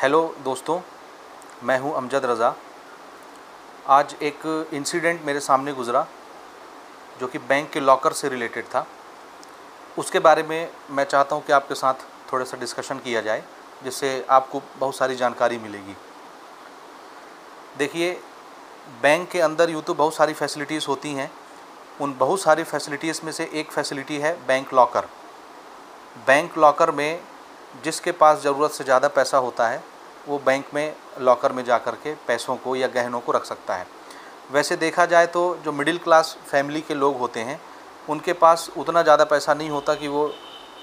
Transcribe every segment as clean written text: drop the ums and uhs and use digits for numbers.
Hello दोस्तों, मैं हूं अमजद रज़ा। आज एक इंसिडेंट मेरे सामने गुज़रा जो कि बैंक के लॉकर से रिलेटेड था। उसके बारे में मैं चाहता हूं कि आपके साथ थोड़ा सा डिस्कशन किया जाए, जिससे आपको बहुत सारी जानकारी मिलेगी। देखिए, बैंक के अंदर यूँ तो बहुत सारी फैसिलिटीज़ होती हैं। उन बहुत सारी फैसिलिटीज़ में से एक फैसिलिटी है बैंक लॉकर। बैंक लॉकर में जिसके पास ज़रूरत से ज़्यादा पैसा होता है वो बैंक में लॉकर में जा कर के पैसों को या गहनों को रख सकता है। वैसे देखा जाए तो जो मिडिल क्लास फैमिली के लोग होते हैं उनके पास उतना ज़्यादा पैसा नहीं होता कि वो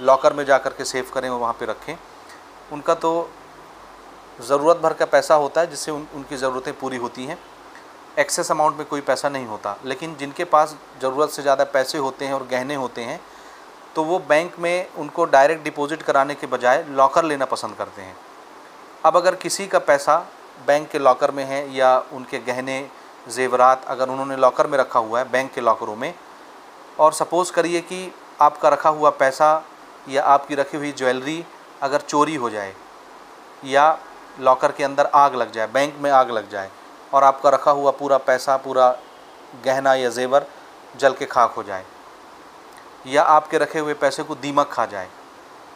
लॉकर में जा कर के सेव करें और वहाँ पे रखें। उनका तो ज़रूरत भर का पैसा होता है जिससे उनकी ज़रूरतें पूरी होती हैं। एक्सेस अमाउंट में कोई पैसा नहीं होता। लेकिन जिनके पास ज़रूरत से ज़्यादा पैसे होते हैं और गहने होते हैं तो वो बैंक में उनको डायरेक्ट डिपॉजिट कराने के बजाय लॉकर लेना पसंद करते हैं। अब अगर किसी का पैसा बैंक के लॉकर में है या उनके गहने ज़ेवरात अगर उन्होंने लॉकर में रखा हुआ है बैंक के लॉकरों में, और सपोज़ करिए कि आपका रखा हुआ पैसा या आपकी रखी हुई ज्वेलरी अगर चोरी हो जाए या लॉकर के अंदर आग लग जाए, बैंक में आग लग जाए और आपका रखा हुआ पूरा पैसा, पूरा गहना या ज़ेवर जल के खाक हो जाए, या आपके रखे हुए पैसे को दीमक खा जाए,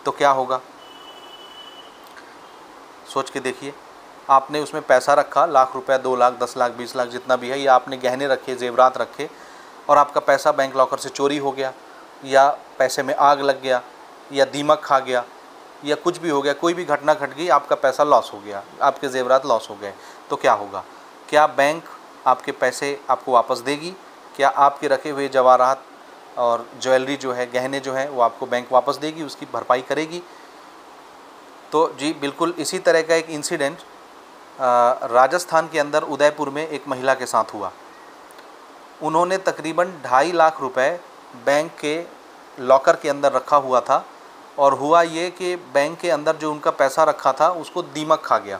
तो क्या होगा? सोच के देखिए। आपने उसमें पैसा रखा, लाख रुपए, 2 लाख, 10 लाख, 20 लाख जितना भी है, या आपने गहने रखे, ज़ेवरात रखे और आपका पैसा बैंक लॉकर से चोरी हो गया या पैसे में आग लग गया या दीमक खा गया या कुछ भी हो गया, कोई भी घटना घट गई, आपका पैसा लॉस हो गया, आपके ज़ेवरात लॉस हो गए, तो क्या होगा? क्या बैंक आपके पैसे आपको वापस देगी? क्या आपके रखे हुए जवाहरात और ज्वेलरी जो है, गहने जो हैं, वो आपको बैंक वापस देगी, उसकी भरपाई करेगी? तो जी बिल्कुल इसी तरह का एक इंसिडेंट राजस्थान के अंदर उदयपुर में एक महिला के साथ हुआ। उन्होंने तकरीबन 2.5 लाख रुपए बैंक के लॉकर के अंदर रखा हुआ था और हुआ ये कि बैंक के अंदर जो उनका पैसा रखा था उसको दीमक खा गया,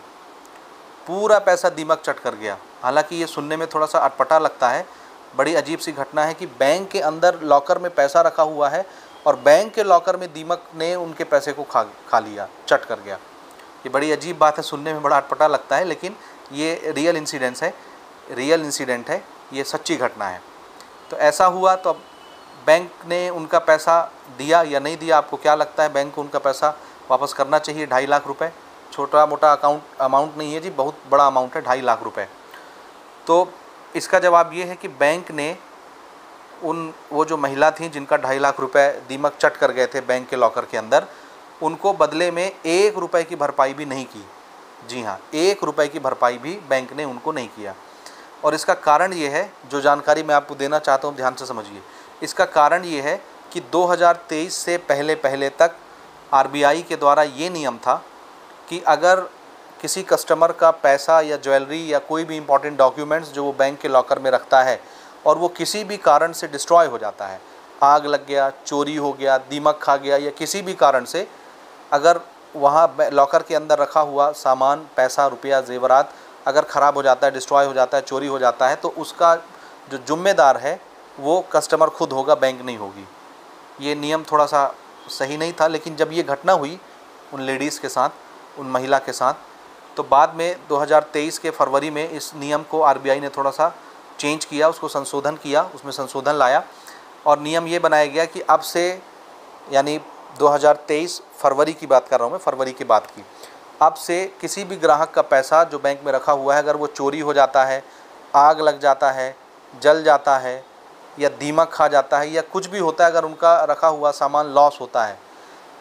पूरा पैसा दीमक चट कर गया। हालांकि ये सुनने में थोड़ा सा अटपटा लगता है, बड़ी अजीब सी घटना है कि बैंक के अंदर लॉकर में पैसा रखा हुआ है और बैंक के लॉकर में दीमक ने उनके पैसे को खा लिया, चट कर गया। ये बड़ी अजीब बात है, सुनने में बड़ा अटपटा लगता है, लेकिन ये रियल इंसिडेंट है, ये सच्ची घटना है। तो ऐसा हुआ तो अब बैंक ने उनका पैसा दिया या नहीं दिया? आपको क्या लगता है? बैंक को उनका पैसा वापस करना चाहिए? 2.5 लाख रुपये छोटा मोटा अमाउंट नहीं है जी, बहुत बड़ा अमाउंट है 2.5 लाख रुपये। तो इसका जवाब ये है कि बैंक ने वो जो महिला थी जिनका 2.5 लाख रुपए दीमक चट कर गए थे बैंक के लॉकर के अंदर, उनको बदले में 1 रुपए की भरपाई भी नहीं की। जी हाँ, 1 रुपए की भरपाई भी बैंक ने उनको नहीं किया। और इसका कारण ये है, जो जानकारी मैं आपको देना चाहता हूँ ध्यान से समझिए। इसका कारण ये है कि 2023 से पहले तक RBI के द्वारा ये नियम था कि अगर किसी कस्टमर का पैसा या ज्वेलरी या कोई भी इम्पॉर्टेंट डॉक्यूमेंट्स जो वो बैंक के लॉकर में रखता है और वो किसी भी कारण से डिस्ट्रॉय हो जाता है, आग लग गया, चोरी हो गया, दीमक खा गया या किसी भी कारण से अगर वहाँ लॉकर के अंदर रखा हुआ सामान, पैसा, रुपया, ज़ेवरात अगर ख़राब हो जाता है, डिस्ट्रॉय हो जाता है, चोरी हो जाता है, तो उसका जो ज़िम्मेदार है वो कस्टमर खुद होगा, बैंक नहीं होगी। ये नियम थोड़ा सा सही नहीं था, लेकिन जब ये घटना हुई उन लेडीज़ के साथ, उन महिला के साथ, तो बाद में 2023 के फरवरी में इस नियम को RBI ने थोड़ा सा चेंज किया, उसको संशोधन किया, उसमें संशोधन लाया और नियम ये बनाया गया कि अब से, यानी 2023 फरवरी की बात कर रहा हूँ मैं, फरवरी की बात की, अब से किसी भी ग्राहक का पैसा जो बैंक में रखा हुआ है अगर वो चोरी हो जाता है, आग लग जाता है, जल जाता है या दीमक खा जाता है या कुछ भी होता है, अगर उनका रखा हुआ सामान लॉस होता है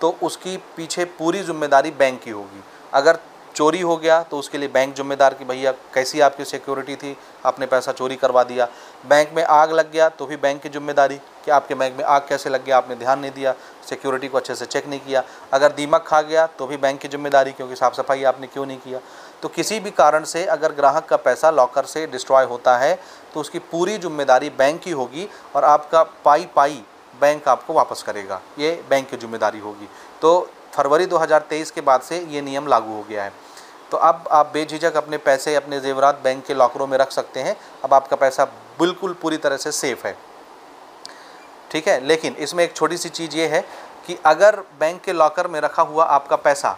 तो उसकी पीछे पूरी जिम्मेदारी बैंक की होगी। अगर चोरी हो गया तो उसके लिए बैंक जिम्मेदार कि भैया कैसी आपकी सिक्योरिटी थी, आपने पैसा चोरी करवा दिया। बैंक में आग लग गया तो भी बैंक की जिम्मेदारी कि आपके बैंक में आग कैसे लग गया, आपने ध्यान नहीं दिया, सिक्योरिटी को अच्छे से चेक नहीं किया। अगर दीमक खा गया तो भी बैंक की जिम्मेदारी, क्योंकि साफ़ सफाई आपने क्यों नहीं किया। तो किसी भी कारण से अगर ग्राहक का पैसा लॉकर से डिस्ट्रॉय होता है तो उसकी पूरी जिम्मेदारी बैंक की होगी और आपका पाई बैंक आपको वापस करेगा, ये बैंक की जिम्मेदारी होगी। तो फरवरी 2023 के बाद से ये नियम लागू हो गया है। तो अब आप बेझिझक अपने पैसे, अपने ज़ेवरात बैंक के लॉकरों में रख सकते हैं। अब आपका पैसा बिल्कुल पूरी तरह से सेफ़ है, ठीक है। लेकिन इसमें एक छोटी सी चीज़ ये है कि अगर बैंक के लॉकर में रखा हुआ आपका पैसा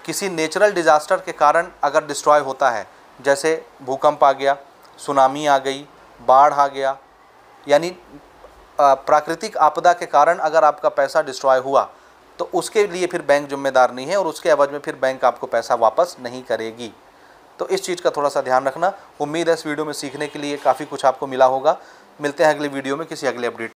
किसी नेचुरल डिज़ास्टर के कारण अगर डिस्ट्रॉय होता है, जैसे भूकंप आ गया, सुनामी आ गई, बाढ़ आ गया, यानी प्राकृतिक आपदा के कारण अगर आपका पैसा डिस्ट्रॉय हुआ तो उसके लिए फिर बैंक जिम्मेदार नहीं है और उसके एवज में फिर बैंक आपको पैसा वापस नहीं करेगी। तो इस चीज़ का थोड़ा सा ध्यान रखना। उम्मीद है इस वीडियो में सीखने के लिए काफ़ी कुछ आपको मिला होगा। मिलते हैं अगले वीडियो में किसी अगले अपडेट